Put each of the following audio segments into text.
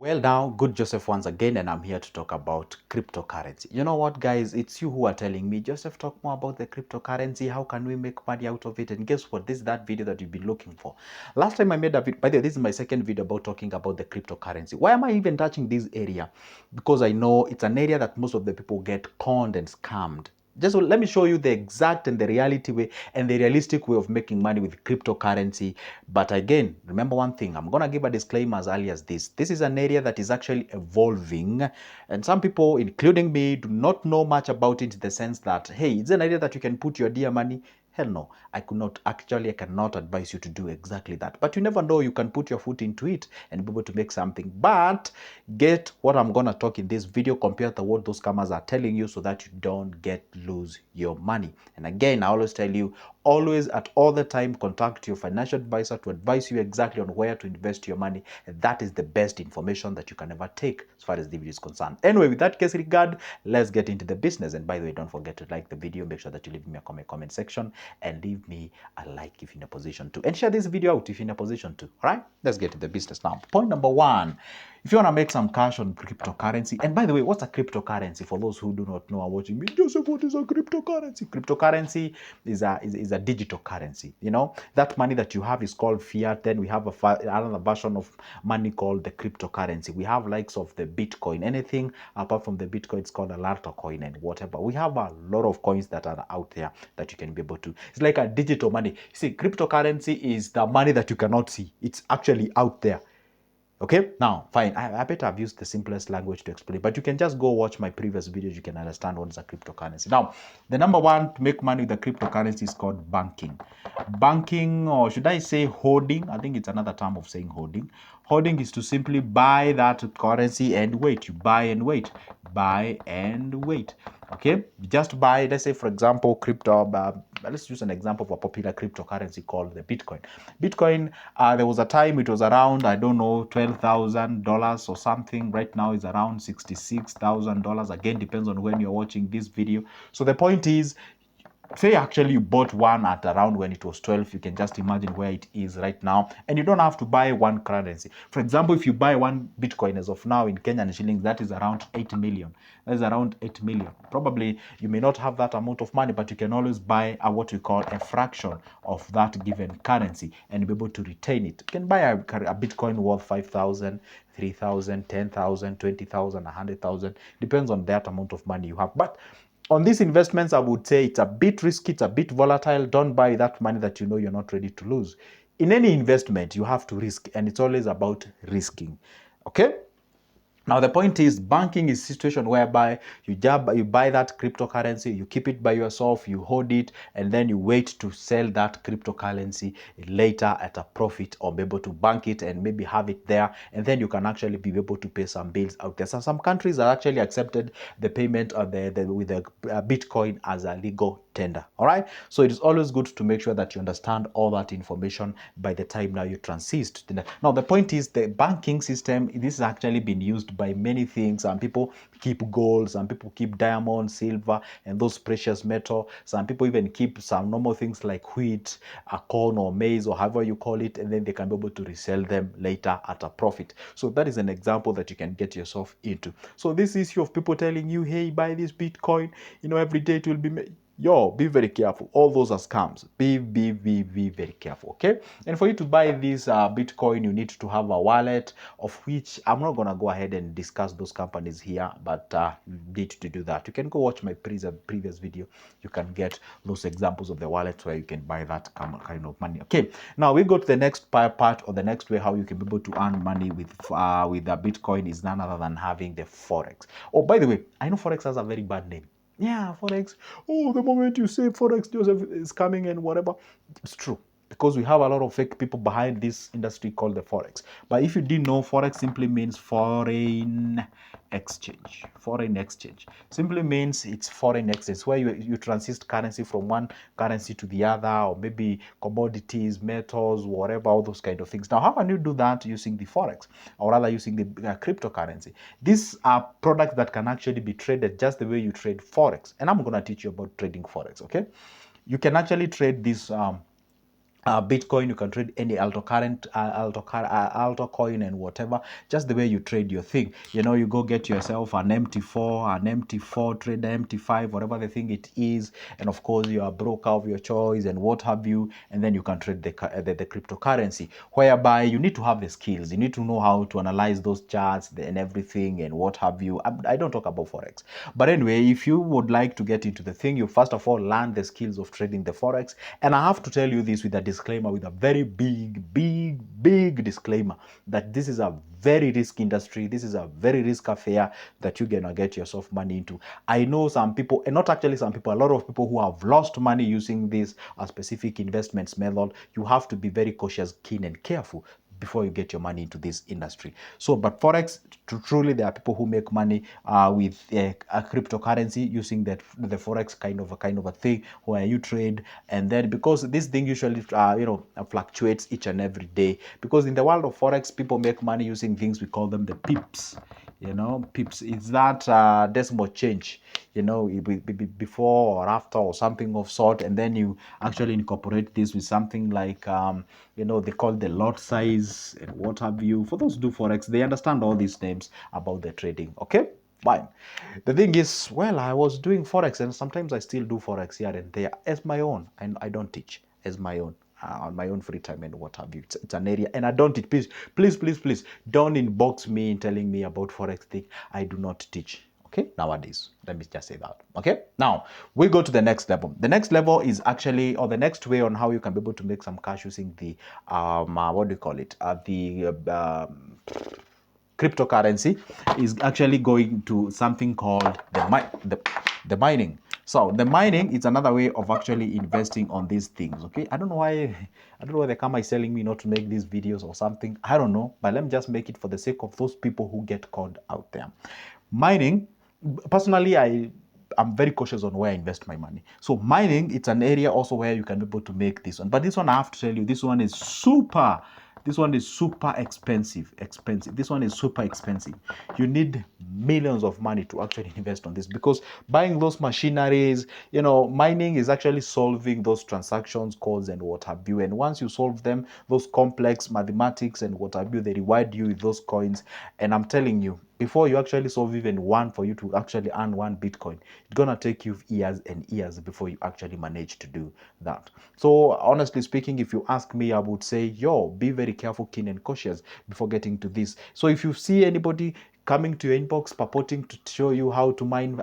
Well, now, good Joseph once again, and I'm here to talk about cryptocurrency. You know what, guys? It's you who are telling me, Joseph, talk more about the cryptocurrency. How can we make money out of it? And guess what? This is that video that you've been looking for. Last time I made a video, by the way, this is my second video about talking about the cryptocurrency. Why am I even touching this area? Because I know it's an area that most of the people get conned and scammed. Just let me show you the exact and the reality way and the realistic way of making money with cryptocurrency. But again, remember one thing, I'm going to give a disclaimer as early as this. This is an area that is actually evolving, and some people, including me, do not know much about it in the sense that, hey, it's an area that you can put your dear money. Hell no, I cannot advise you to do exactly that. But you never know, you can put your foot into it and be able to make something. But get what I'm going to talk in this video compared to what those scammers are telling you so that you don't lose your money. And again, I always tell you, always at all the time, contact your financial advisor to advise you exactly on where to invest your money. And that is the best information that you can ever take as far as the video is concerned. Anyway, with that case regard, let's get into the business. And by the way, don't forget to like the video. Make sure that you leave me a comment section and leave me a like if you're in a position to. And share this video out if you're in a position to. All right, let's get to the business now. Point number one. If you want to make some cash on cryptocurrency, and by the way, what's a cryptocurrency? For those who do not know are watching me, Joseph, what is a cryptocurrency? Cryptocurrency is a digital currency. You know, that money that you have is called fiat. Then we have another version of money called the cryptocurrency. We have likes of the Bitcoin. Anything apart from the Bitcoin, it's called a Lotto coin and whatever. We have a lot of coins that are out there that you can be able to. It's like a digital money. See, cryptocurrency is the money that you cannot see. It's actually out there. Okay, now, fine. I better have used the simplest language to explain, but you can just go watch my previous videos. You can understand what is a cryptocurrency. Now, the number one to make money with the cryptocurrency is called banking. Banking, or should I say holding? I think it's another term of saying holding. Holding is to simply buy that currency and wait. You buy and wait. Buy and wait. Okay, you just buy, let's say, for example, crypto. Let's use an example of a popular cryptocurrency called the Bitcoin. Bitcoin, there was a time it was around, I don't know, $12,000 or something. Right now is around $66,000. Again, depends on when you're watching this video. So the point is, say actually you bought one at around when it was 12, you can just imagine where it is right now, and you don't have to buy one currency. For example, if you buy one Bitcoin as of now in Kenyan shillings, that is around 8 million. That is around 8 million. Probably you may not have that amount of money, but you can always buy what we call a fraction of that given currency and be able to retain it. You can buy a Bitcoin worth 5,000, 3,000, 10,000, 20,000, 100,000, depends on that amount of money you have. But on these investments, I would say it's a bit risky, it's a bit volatile. Don't buy that money that you know you're not ready to lose. In any investment, you have to risk, and it's always about risking. Okay? Now, the point is, banking is a situation whereby you buy that cryptocurrency, you keep it by yourself, you hold it, and then you wait to sell that cryptocurrency later at a profit, or be able to bank it and maybe have it there, and then you can actually be able to pay some bills out there. So some countries are actually accepted the payment of with the Bitcoin as a legal tender. All right, so it is always good to make sure that you understand all that information by the time now you transit. Now the point is, the banking system, this has actually been used by many things. Some people keep gold, some people keep diamond, silver, and those precious metal. Some people even keep some normal things like wheat, corn, or maize, or however you call it, and then they can be able to resell them later at a profit. So that is an example that you can get yourself into. So this issue of people telling you, hey, buy this Bitcoin, you know, every day it will be made. Yo, be very careful. All those are scams. Be very careful, okay? And for you to buy this Bitcoin, you need to have a wallet, of which I'm not going to go ahead and discuss those companies here, but you need to do that. You can go watch my previous video. You can get those examples of the wallets where you can buy that kind of money. Okay, now we go to the next part, or the next way how you can be able to earn money with the Bitcoin is none other than having the Forex. Oh, by the way, I know Forex has a very bad name. Yeah, Forex. Oh, the moment you say Forex, Joseph is coming and whatever. It's true, because we have a lot of fake people behind this industry called the Forex. But if you didn't know, Forex simply means foreign exchange. Foreign exchange simply means it's foreign exchange, where you transit currency from one currency to the other, or maybe commodities, metals, whatever, all those kind of things. Now, how can you do that using the Forex, or rather using the cryptocurrency? These are products that can actually be traded just the way you trade Forex. And I'm going to teach you about trading Forex, okay? You can actually trade this Bitcoin, you can trade any alto coin and whatever, just the way you trade your thing. You know, you go get yourself an MT4, trade MT5, whatever the thing it is, and of course you are broker of your choice and what have you, and then you can trade the cryptocurrency, whereby you need to have the skills. You need to know how to analyze those charts and everything and what have you. I don't talk about Forex, but anyway, if you would like to get into the thing, you first of all learn the skills of trading the Forex. And I have to tell you this with a disclaimer, with a very big disclaimer, that this is a very risky industry. This is a very risk affair that you're gonna get yourself money into. I know some people, and not actually some people, a lot of people who have lost money using this specific investments method. You have to be very cautious, keen, and careful before you get your money into this industry. So, but Forex, truly, there are people who make money with a cryptocurrency using the Forex kind of a thing where you trade, and then because this thing usually fluctuates each and every day. Because in the world of Forex, people make money using things, we call them the pips. You know, pips is that decimal change, you know, before or after or something of sort, and then you actually incorporate this with something like they call the lot size and what have you. For those who do Forex, they understand all these names about the trading. Okay, fine. The thing is, well, I was doing Forex, and sometimes I still do Forex here and there as my own, and I don't teach, as my own. On my own free time and what have you. It's an area, and I don't teach. Please, don't inbox me telling me about Forex thing. I do not teach. Okay, nowadays, let me just say that. Okay, now we go to the next level. The next level is actually, or the next way on how you can be able to make some cash using the what do you call it? Cryptocurrency, is actually going to something called the mining. So the mining is another way of actually investing on these things. Okay, I don't know why the camera is telling me not to make these videos or something. I don't know, but let me just make it for the sake of those people who get caught out there. Mining, personally, I'm very cautious on where I invest my money. So mining, it's an area also where you can be able to make this one. But this one, I have to tell you, this one is super expensive. This one is super expensive. You need millions of money to actually invest on this, because buying those machineries, mining is actually solving those transactions codes and what have you. And once you solve them, those complex mathematics and what have you, they reward you with those coins. And I'm telling you, before you actually solve even one, for you to actually earn one Bitcoin, it's gonna take you years and years before you actually manage to do that. So honestly speaking, if you ask me, I would say, be very careful, keen, and cautious before getting to this. So if you see anybody coming to your inbox purporting to show you how to mine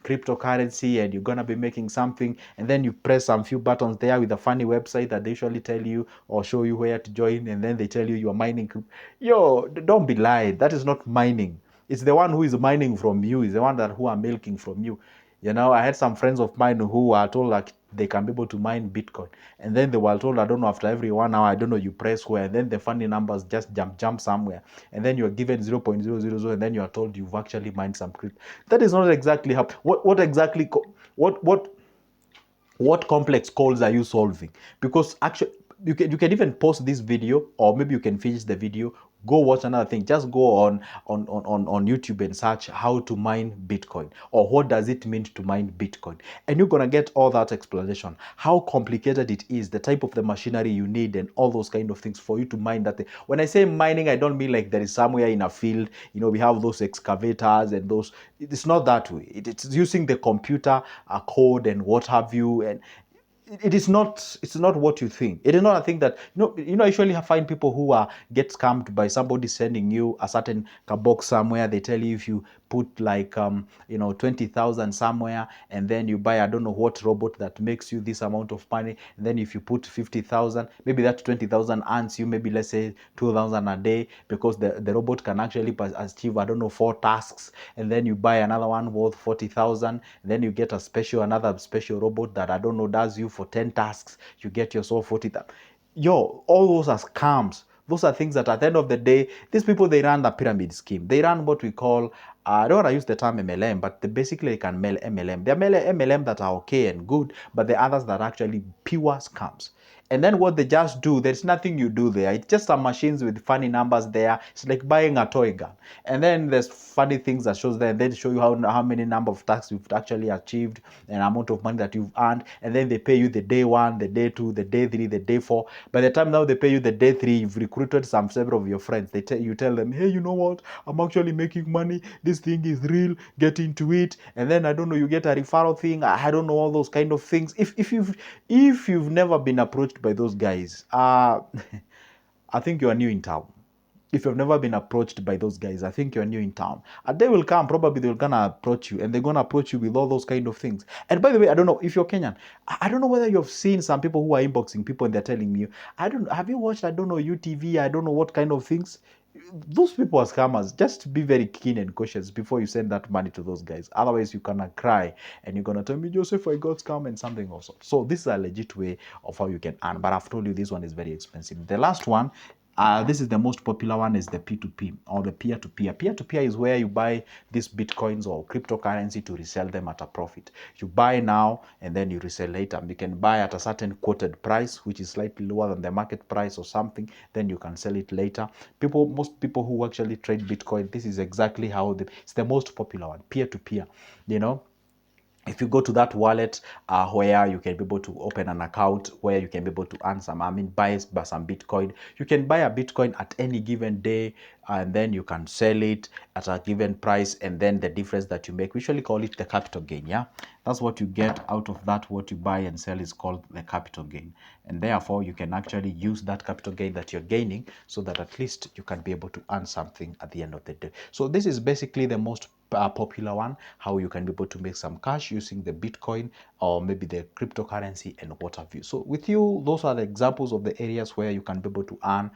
cryptocurrency, and you're gonna be making something, and then you press some few buttons there with a funny website that they usually tell you or show you where to join, and then they tell you are mining, don't be lied. That is not mining. It's the one who is mining from you, is the one who are milking from you. I had some friends of mine who were told like they can be able to mine Bitcoin, and then they were told, I don't know, after every 1 hour, I don't know, you press where, and then the funny numbers just jump somewhere, and then you're given 0.000, and then you are told you've actually mined some crypto. That is not exactly how. What complex calls are you solving? Because actually, you can even pause this video, or maybe you can finish the video, go watch another thing. Just go on YouTube and search how to mine Bitcoin, or what does it mean to mine Bitcoin, and you're gonna get all that explanation, how complicated it is, the type of the machinery you need, and all those kind of things for you to mine that thing. When I say mining, I don't mean like there is somewhere in a field, we have those excavators and those. It's not that way. It's using the computer code and what have you, and it's not what you think. It is not a thing that I usually find people who get scammed by somebody sending you a certain box somewhere. They tell you if you put like 20,000 somewhere, and then you buy, I don't know what robot that makes you this amount of money, and then if you put 50,000, maybe that 20,000 earns you maybe, let's say, 2,000 a day, because the robot can actually achieve, I don't know, 4 tasks, and then you buy another one worth 40,000, and then you get another special robot that, I don't know, does you for 10 tasks, you get yourself 40,000. All those are scams. Those are things that at the end of the day, these people, they run the pyramid scheme. They run what we call, I don't want to use the term MLM, but they basically can MLM. There are MLM that are okay and good, but the others that are actually pure scams. And then what they just do, there's nothing you do there. It's just some machines with funny numbers there. It's like buying a toy gun. And then there's funny things that shows there. And then show you how many number of tasks you've actually achieved and amount of money that you've earned. And then they pay you the day 1, the day 2, the day 3, the day 4. By the time now they pay you the day 3, you've recruited several of your friends. You tell them, hey, you know what? I'm actually making money. This thing is real. Get into it. And then I don't know, you get a referral thing. I don't know, all those kind of things. If you've never been approached by those guys, I think you are new in town. If you've never been approached by those guys, I think you're new in town. A day will come, probably they're gonna approach you, and they're gonna approach you with all those kind of things. And by the way, I don't know if you're Kenyan. I don't know whether you've seen some people who are inboxing people and they're telling me, I don't have you watched, I don't know, UTV, I don't know what kind of things. Those people are scammers. Just be very keen and cautious before you send that money to those guys. Otherwise, you're gonna cry and you're gonna tell me, Joseph, I got scammed and something also. So this is a legit way of how you can earn. But I've told you this one is very expensive. The last one, this is the most popular one, is the P2P or the peer-to-peer. Peer-to-peer is where you buy these bitcoins or cryptocurrency to resell them at a profit. You buy now and then you resell later. You can buy at a certain quoted price, which is slightly lower than the market price or something. Then you can sell it later. Most people who actually trade Bitcoin, this is exactly how it's the most popular one, peer-to-peer. You know, if you go to that wallet where you can be able to open an account, where you can be able to earn some, buy some Bitcoin. You can buy a Bitcoin at any given day, and then you can sell it at a given price, and then the difference that you make, we usually call it the capital gain. Yeah, that's what you get out of that. What you buy and sell is called the capital gain, and therefore you can actually use that capital gain that you're gaining so that at least you can be able to earn something at the end of the day. So this is basically the most popular one, how you can be able to make some cash using the Bitcoin or maybe the cryptocurrency and what have you. So with you, those are the examples of the areas where you can be able to earn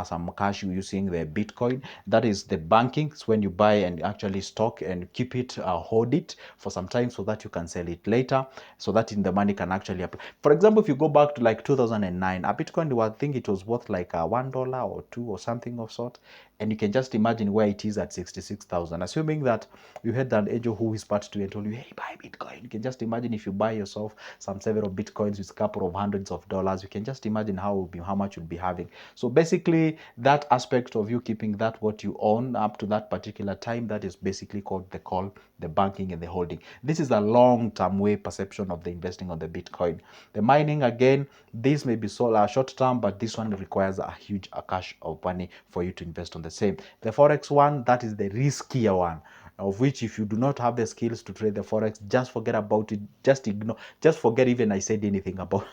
some cash using the Bitcoin. That is the banking. It's when you buy and actually stock and keep it, hold it for some time so that you can sell it later, so that in the money can actually apply. For example, if you go back to like 2009, a Bitcoin, I think it was worth like $1 or $2 or something of sort. And you can just imagine where it is at 66,000. Assuming that you had an angel who whispered to you and told you, hey, buy Bitcoin. You can just imagine if you buy yourself some several Bitcoins with a couple of hundreds of dollars, you can just imagine how much you'll be having. So basically, that aspect of you keeping that what you own up to that particular time, that is basically called the banking and the holding. This is a long-term way perception of the investing on the Bitcoin. The mining, again, this may be short-term, but this one requires a huge cash of money for you to invest on the same. The Forex one, that is the riskier one, of which if you do not have the skills to trade the Forex, just forget about it. Just ignore, just forget even I said anything about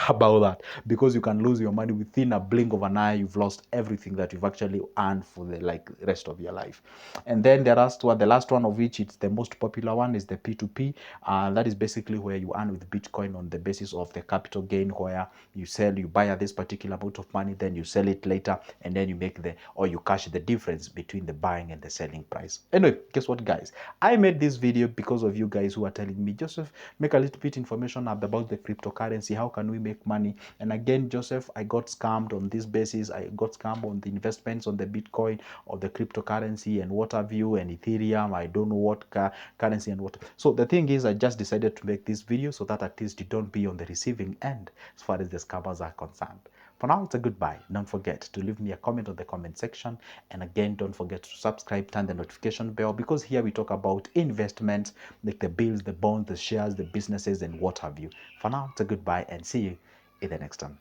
about that, because you can lose your money within a blink of an eye. You've lost everything that you've actually earned for the rest of your life. And then the last one of which, it's the most popular one, is the P2P. That is basically where you earn with Bitcoin on the basis of the capital gain, where you buy at this particular amount of money, then you sell it later, and then you cash the difference between the buying and the selling price. Anyway, guess what, guys? I made this video because of you guys who are telling me, Joseph, make a little bit information about the cryptocurrency. How can we make money? And again, Joseph, I got scammed on this basis. I got scammed on the investments on the Bitcoin or the cryptocurrency and what have you, and Ethereum. I don't know what currency and what. So the thing is, I just decided to make this video so that at least you don't be on the receiving end as far as the scammers are concerned. For now, it's a goodbye. Don't forget to leave me a comment on the comment section. And again, don't forget to subscribe, turn the notification bell, because here we talk about investments, like the bills, the bonds, the shares, the businesses, and what have you. For now, it's a goodbye, and see you in the next one.